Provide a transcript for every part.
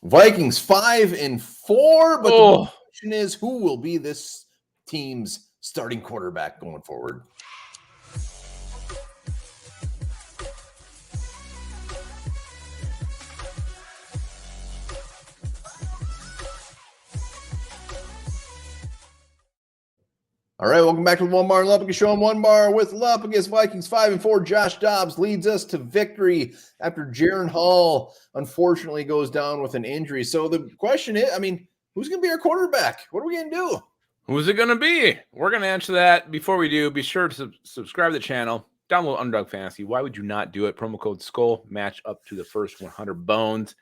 Vikings 5-4, but the Oh, question is, who will be this team's starting quarterback going forward? All right, welcome back to the Onebar and Lupagus show. I'm Onebar with Lupagus. Vikings 5-4. Josh Dobbs leads us to victory after Jaron Hall unfortunately goes down with an injury. So the question is, who's going to be our quarterback? What are we going to do? who's it going to be? We're going to answer that. Before we do, be sure to subscribe to the channel. Download Underdog Fantasy. Why would you not do it? Promo code SKULL. Match up to the first 100 bones.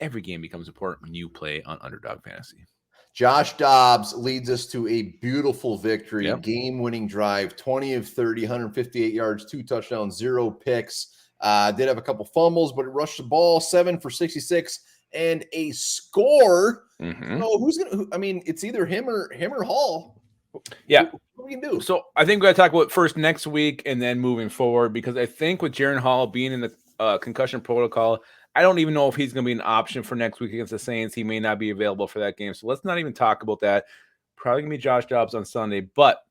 Every game becomes important when you play on Underdog Fantasy. Josh Dobbs leads us to a beautiful victory, game-winning drive, 20 of 30, 158 yards, 2 touchdowns, 0 picks. Did have a couple fumbles, but it rushed the ball, 7 for 66, and a score. So who's gonna? It's either him or Hall. Yeah. What we can do? So I think we got to talk about first next week and then moving forward, because I think with Jaron Hall being in the concussion protocol, I don't even know if he's going to be an option for next week against the Saints. He may not be available for that game. So let's not even talk about that. Probably going to be Josh Dobbs on Sunday. But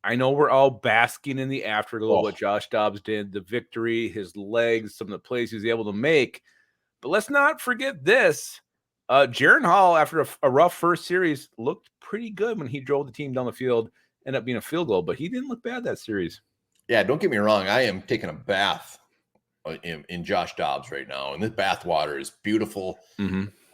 I know we're all basking in the afterglow of what Josh Dobbs did, the victory, his legs, some of the plays he was able to make. But let's not forget this. Jaron Hall, after a rough first series, looked pretty good when he drove the team down the field. Ended up being a field goal, but he didn't look bad that series. Yeah, don't get me wrong. I am taking a bath in Josh Dobbs right now, and this bath water is beautiful,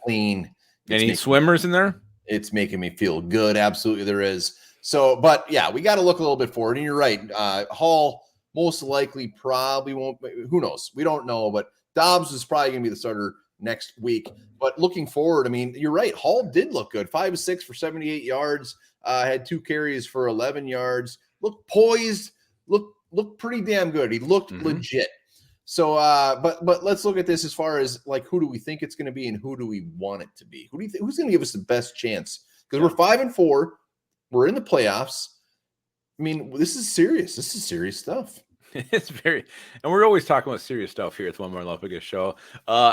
clean. Any swimmers in there? It's making me feel good. Absolutely, there is. So, but yeah, we got to look a little bit forward. And you're right. Hall most likely probably won't. Who knows? We don't know. But Dobbs is probably going to be the starter next week. But looking forward, you're right. Hall did look good. 5 of 6 for 78 yards. Had 2 carries for 11 yards. Looked poised. Looked pretty damn good. He looked legit. So, but let's look at this as far as like, who do we think it's going to be and who do we want it to be? Who do you think, who's going to give us the best chance? Because we're 5-4, we're in the playoffs. This is serious. This is serious stuff. It's very, and we're always talking about serious stuff here at the One More Lupagus show.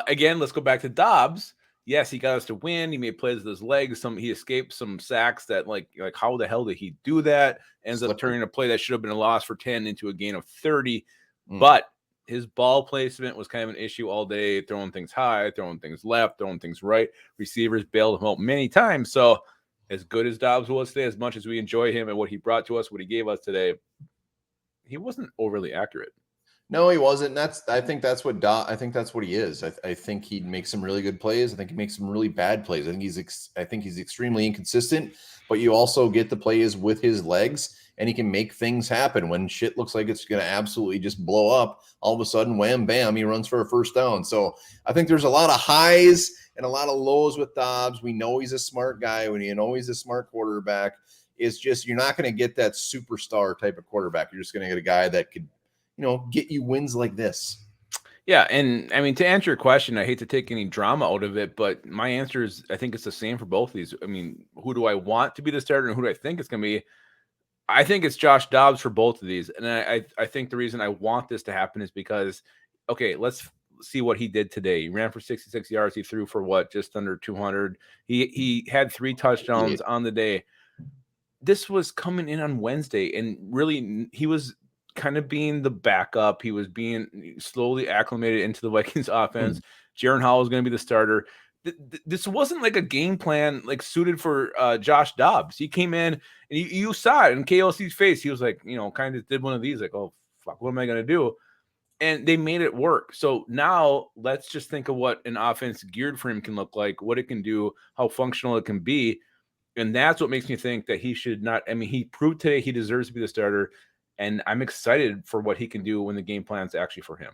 Again, let's go back to Dobbs. Yes, he got us to win. He made plays with his legs. He escaped some sacks that like how the hell did he do that? Ends up turning a play that should have been a loss for 10 into a gain of 30. But his ball placement was kind of an issue all day, throwing things high, throwing things left, throwing things right. Receivers bailed him out many times. So as good as Dobbs was today, as much as we enjoy him and what he brought to us, what he gave us today, he wasn't overly accurate. No, he wasn't. I think that's what he is. I think he makes some really good plays. I think he makes some really bad plays. I think he's extremely inconsistent, but you also get the plays with his legs, and he can make things happen when shit looks like it's going to absolutely just blow up. All of a sudden, wham, bam, he runs for a first down. So I think there's a lot of highs and a lot of lows with Dobbs. We know he's a smart guy. We know he's a smart quarterback. It's just, you're not going to get that superstar type of quarterback. You're just going to get a guy that could, get you wins like this. Yeah, and to answer your question, I hate to take any drama out of it, but my answer is I think it's the same for both of these. Who do I want to be the starter and who do I think it's going to be? I think it's Josh Dobbs for both of these. And I think the reason I want this to happen is because, okay, let's see what he did today. He ran for 66 yards. He threw for just under 200. He had 3 touchdowns on the day. This was coming in on Wednesday, and really he was kind of being the backup. He was being slowly acclimated into the Vikings offense. Jaron Hall was going to be the starter. This wasn't like a game plan like suited for Josh Dobbs. He came in and you saw it in KLC's face. He was like, kind of did one of these like, oh, fuck, what am I going to do? And they made it work. So now let's just think of what an offense geared for him can look like, what it can do, how functional it can be. And that's what makes me think that he should not. He proved today he deserves to be the starter. And I'm excited for what he can do when the game plan's actually for him.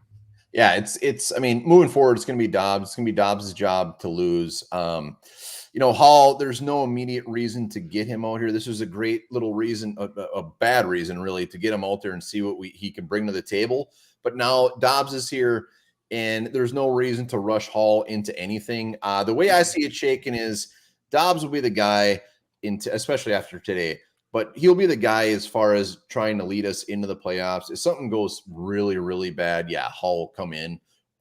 Yeah, it's moving forward, it's going to be Dobbs. It's going to be Dobbs' job to lose. Hall, there's no immediate reason to get him out here. This was a great little reason, a bad reason really, to get him out there and see what he can bring to the table. But now Dobbs is here, and there's no reason to rush Hall into anything. The way I see it shaken is Dobbs will be the guy, especially after today, but he'll be the guy as far as trying to lead us into the playoffs. If something goes really, really bad, Hall will come in.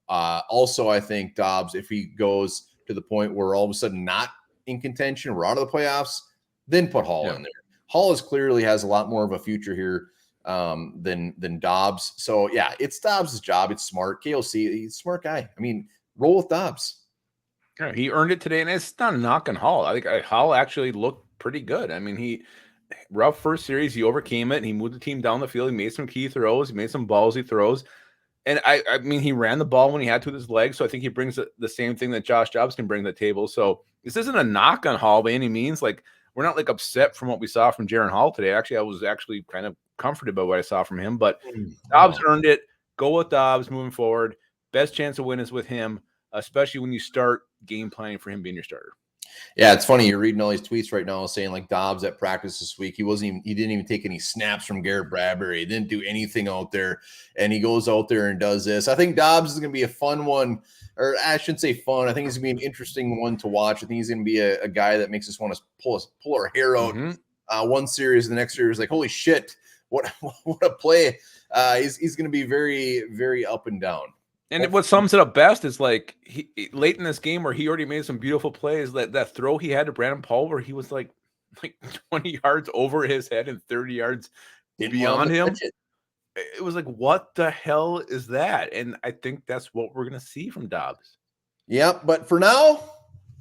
Also, I think Dobbs, if he goes to the point where all of a sudden not in contention, we're out of the playoffs, then put Hall in there. Hall clearly has a lot more of a future here than Dobbs. So yeah, it's Dobbs' job. It's smart. KOC, he's a smart guy. I mean, roll with Dobbs. Yeah, he earned it today, and it's not a knock on Hall. I think Hall actually looked pretty good. I mean, he rough first series, he overcame it, and he moved the team down the field. He made some key throws. He made some ballsy throws. And I mean, he ran the ball when he had to with his legs. So I think he brings the same thing that Josh Dobbs can bring to the table. So this isn't a knock on Hall by any means. Like, we're not like upset from what we saw from Jaron Hall today. Actually, I was actually kind of comforted by what I saw from him. But Dobbs earned it. Go with Dobbs moving forward. Best chance to win is with him, especially when you start game planning for him being your starter. Yeah, it's funny. You're reading all these tweets right now saying like Dobbs at practice this week. He didn't even take any snaps from Garrett Bradbury. He didn't do anything out there. And he goes out there and does this. I think Dobbs is going to be a fun one, or I shouldn't say fun. I think he's going to be an interesting one to watch. I think he's going to be a guy that makes us want to pull our hair out. One series, the next series, like, holy shit, what a play. He's going to be very, very up and down. And what sums it up best is like he late in this game where he already made some beautiful plays. That throw he had to Brandon Paul where he was like 20 yards over his head and 30 yards beyond him. It was like, what the hell is that? And I think that's what we're going to see from Dobbs. Yeah, but for now,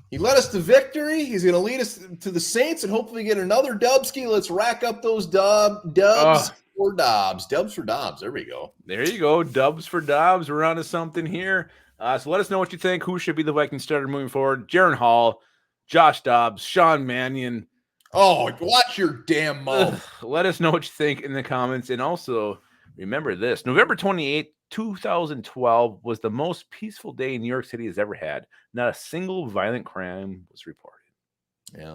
he led us to victory. He's going to lead us to the Saints and hopefully get another Dubski. Let's rack up those dubs. For Dobbs. Dubs for Dobbs. There we go. There you go. Dubs for Dobbs. We're on to something here. So let us know what you think. Who should be the Vikings starter moving forward? Jaron Hall, Josh Dobbs, Sean Mannion. Oh, watch your damn mouth. Let us know what you think in the comments. And also, remember this. November 28th, 2012 was the most peaceful day New York City has ever had. Not a single violent crime was reported. Yeah.